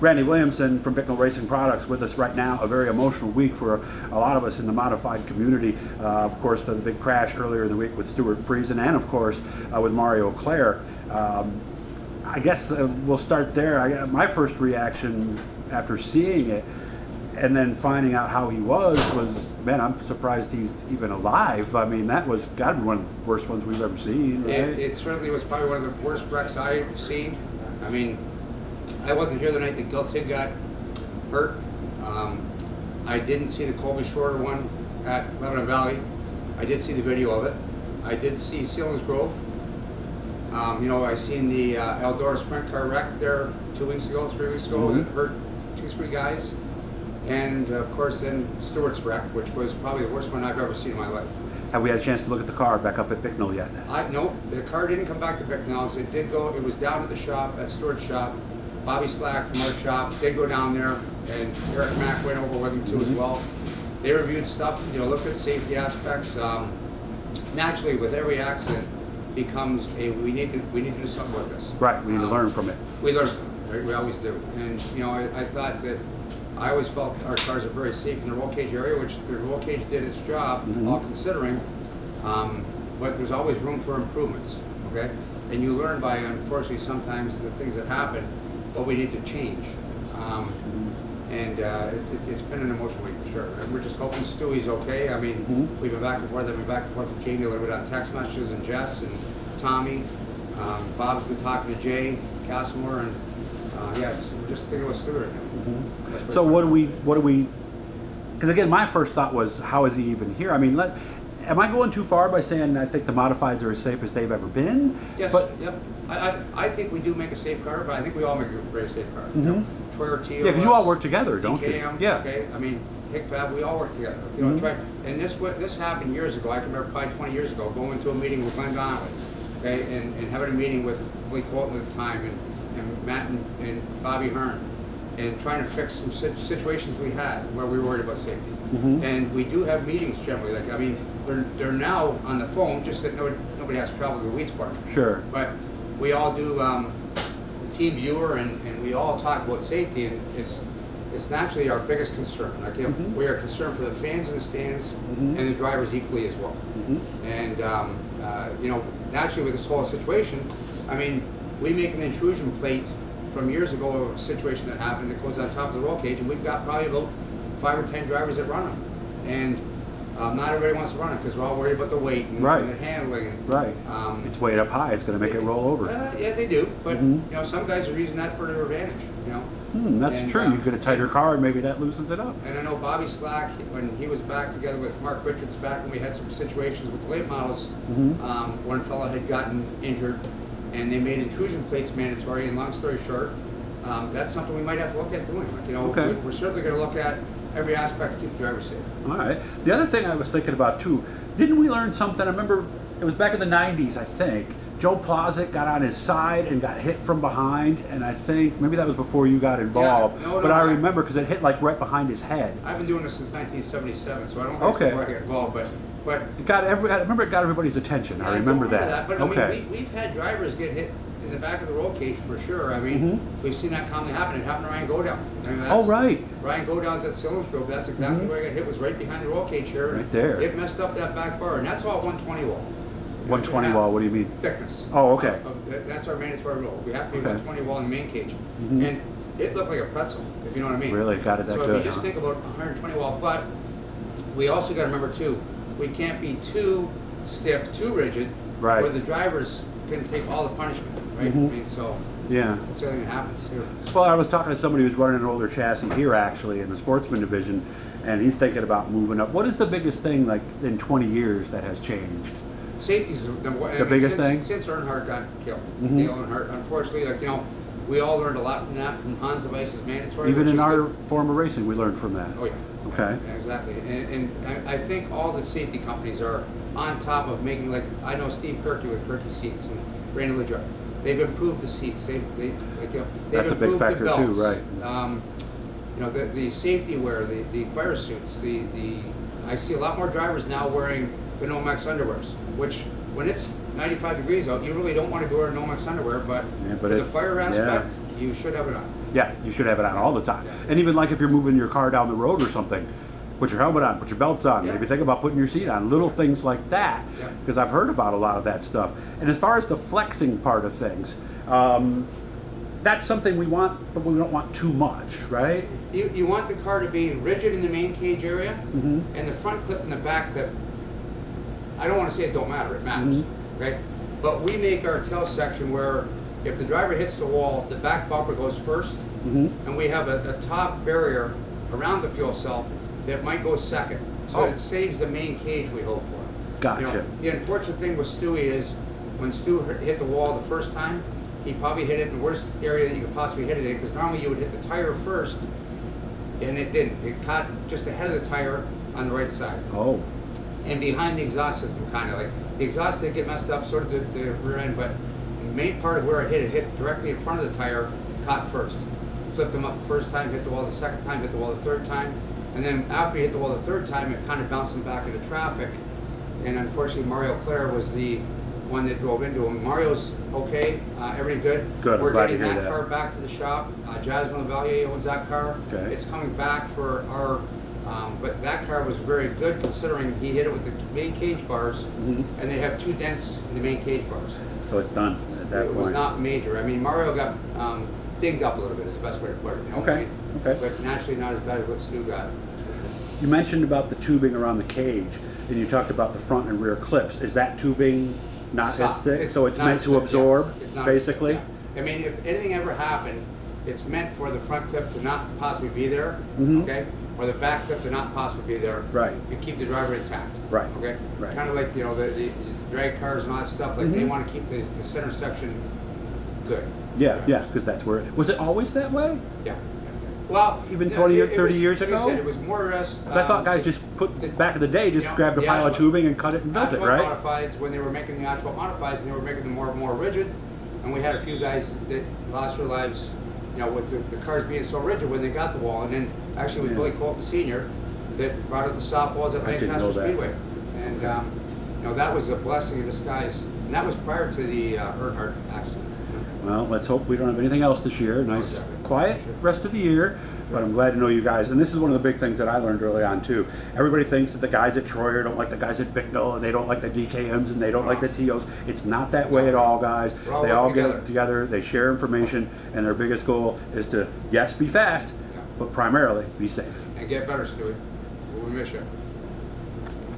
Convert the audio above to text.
Randy Williamson from Bicknell Racing Products with us right now. A very emotional week for a lot of us in the modified community. Of course, the big crash earlier in the week with Stewart Friesen, and of course with Mario Claire. I guess we'll start there. My first reaction after seeing it and then finding out how he was, man, I'm surprised he's even alive. I mean, that was got to be one of the worst ones we've ever seen, right? It certainly was probably one of the worst wrecks I've seen. I mean, I wasn't here the night that Giltig got hurt. I didn't see the Colby Shorter one at Lebanon Valley. I did see the video of it. I did see Selinsgrove. I seen the Eldora sprint car wreck there 3 weeks ago, that hurt 2-3 guys. And of course then Stewart's wreck, which was probably the worst one I've ever seen in my life. Have we had a chance to look at the car back up at Bicknell yet? No, the car didn't come back to Bicknell's. It did go, it was down at the shop, at Stewart's shop. Bobby Slack from our shop did go down there, and Eric Mack went over with him too as well. They reviewed stuff, looked at safety aspects. Naturally, with every accident becomes we need to do something with this. Right, we need to learn from it. We learn from it, right? We always do. And I thought that I always felt our cars are very safe in the roll cage area, which the roll cage did its job, all considering. But there's always room for improvements, okay? And you learn by, unfortunately, sometimes the things that happen, what we need to change. It's been an emotional week for sure. And we're just hoping Stewie's okay. I mean, we've been back and forth. I've been back and forth with Jamie a little bit on text messages, and Jess and Tommy. Bob's been talking to Jay Castlemore, and we're just thinking about Stewart right now. So what do we? Because again, my first thought was, how is he even here? I mean, am I going too far by saying I think the modifieds are as safe as they've ever been? Yes. Yep. I think we do make a safe car, but I think we all make a very safe car. Troy Ortiz. Yeah, because you all work together, don't DKM, you? Yeah. Okay. I mean, HICFAB, we all work together. And this happened years ago. I can remember probably 20 years ago going to a meeting with Glenn Donnelly, okay, and having a meeting with Blake Colton at the time, and Matt and Bobby Hearn, and trying to fix some situations we had where we were worried about safety. And we do have meetings generally. They're now on the phone, just that nobody has to travel to the Weeds Park. Sure. But we all do the team viewer, and we all talk about safety, and it's naturally our biggest concern. We are concerned for the fans in the stands and the drivers equally as well. And naturally with this whole situation, I mean, we make an intrusion plate from years ago of a situation that happened that goes on top of the roll cage, and we've got probably about 5 or 10 drivers that run them. And not everybody wants to run it because we're all worried about the weight and the handling. Right. It's weight up high. It's going to make it roll over. Yeah, they do. But some guys are using that for their advantage. That's true. You get a tighter car, and maybe that loosens it up. And I know Bobby Slack, when he was back together with Mark Richards back when we had some situations with the late models, one fella had gotten injured, and they made intrusion plates mandatory. And long story short, that's something we might have to look at doing. We're certainly going to look at every aspect to keep the driver safe. All right. The other thing I was thinking about too, didn't we learn something? I remember it was back in the 90s, I think. Joe Plozek got on his side and got hit from behind, and I think maybe that was before you got involved. Yeah, but I remember because it hit like right behind his head. I've been doing this since 1977, so I don't think it's before I got involved. But I remember it got everybody's attention. I remember that. But I mean, we've had drivers get hit in the back of the roll cage for sure. I mean, we've seen that commonly happen. It happened to Ryan Godown. I mean, right. Ryan Godown's at Selinsgrove. That's exactly where he got hit. Was right behind the roll cage here. Right there. It messed up that back bar, and that's all 120 wall. 120 wall. What do you mean? Thickness. Oh, okay. That's our mandatory rule. We have to be 120 wall in the main cage, and it looked like a pretzel, if you know what I mean. Really got it that good. So if you just think about 120 wall, but we also got to remember too, we can't be too stiff, too rigid, where the drivers can take all the punishment, right? I mean, so that's the other thing that happens too. Well, I was talking to somebody who's running an older chassis here actually in the sportsman division, and he's thinking about moving up. What is the biggest thing like in 20 years that has changed? Safety's the biggest thing? Since Earnhardt got killed, Dale Earnhardt, unfortunately, we all learned a lot from that, from Hans Device's mandatory. Even in our form of racing, we learned from that. Oh yeah. Okay. Yeah, exactly, and I think all the safety companies are on top of making, like, I know Steve Kirky with Kirky Seats and Randy LaJoy. They've improved the seats. They've That's a big factor too, right? The safety wear, the fire suits. I see a lot more drivers now wearing the Nomex underwears, which when it's 95 degrees out, you really don't want to be wearing Nomex underwear, but for the fire aspect, you should have it on. Yeah, you should have it on all the time. Yeah. And even like if you're moving your car down the road or something, put your helmet on, put your belts on, Yeah. maybe think about putting your seat on, little things like that, Yeah. because I've heard about a lot of that stuff. And as far as the flexing part of things, that's something we want, but we don't want too much, right? You want the car to be rigid in the main cage area, Mm-hmm. and the front clip and the back clip, I don't want to say it don't matter, it matters, Mm-hmm. right? But we make our tail section where if the driver hits the wall, the back bumper goes first, Mm-hmm. and we have a top barrier around the fuel cell that might go second, so Oh. it saves the main cage we hope for. Gotcha. The unfortunate thing with Stewie is when Stu hit the wall the first time, he probably hit it in the worst area that you could possibly hit it in, because normally you would hit the tire first, and it didn't. It caught just ahead of the tire on the right side. Oh, And behind the exhaust system, kind of like the exhaust did get messed up, sort of the rear end, but the main part of where it hit directly in front of the tire, caught first. Flipped them up the first time, hit the wall the second time, hit the wall the third time, and then after he hit the wall the third time, it kind of bounced him back into traffic. And unfortunately, Mario Claire was the one that drove into him. Mario's okay, everything good. Good, I'm We're glad to getting hear that that. car back to the shop. Jasmine Lavalier owns that car. Okay. It's coming back for our. But that car was very good considering he hit it with the main cage bars, Mhm. and they have 2 dents in the main cage bars. so it's done at that It point. was not major. I mean, Mario got dinged up a little bit. Is the best way to put it. You know what I Okay, mean? okay. But naturally, not as bad as what Stu got. For sure. You mentioned about the tubing around the cage, and you talked about the front and rear clips. Is that tubing not as Soft. thick? So it's not meant as to thick, absorb, yeah. It's not as thick, basically? yeah. I mean, if anything ever happened, it's meant for the front clip to not possibly be there, Mhm. okay? Or the back clip to not possibly be there. Right. And keep the driver intact. Right, Okay? right. Kind of like, you know, the drag cars and all that stuff, like they Mhm. want to keep the center section good. Yeah, yeah, because that's where was it always that way? Yeah. Well, Even yeah, 20 or it 30 was- years like I ago? said, it was more or less. 'Cause I thought guys just put the- back in the day, just you know, grabbed a the pile of asphalt- tubing and cut it and built it, Asphalt right? modifieds, when they were making the asphalt modifieds, and they were making them more and more rigid, and we had a few guys that lost their lives, you know, with the cars being so rigid when they got the wall. And then actually it was Yeah. Billy Colton Sr. that brought up the soft walls at I didn't Lancaster know that. Speedway, and you know, that was a blessing in disguise, and that was prior to the Earnhardt accident. You know. Well, let's hope we don't have anything else this year. Nice, Exactly. quiet Sure. rest of the year. But I'm glad to know you guys. And this is one of the big things that I learned early on too. Everybody thinks that the guys at Troyer don't like the guys at Bicknell, and they don't like the DKMs, and they don't like the TOs. It's not that way at all, guys. We're all They all working get together, they share information, and their biggest goal is to, yes, be fast, Yeah. but primarily be safe. And get better, Stewie. We miss you.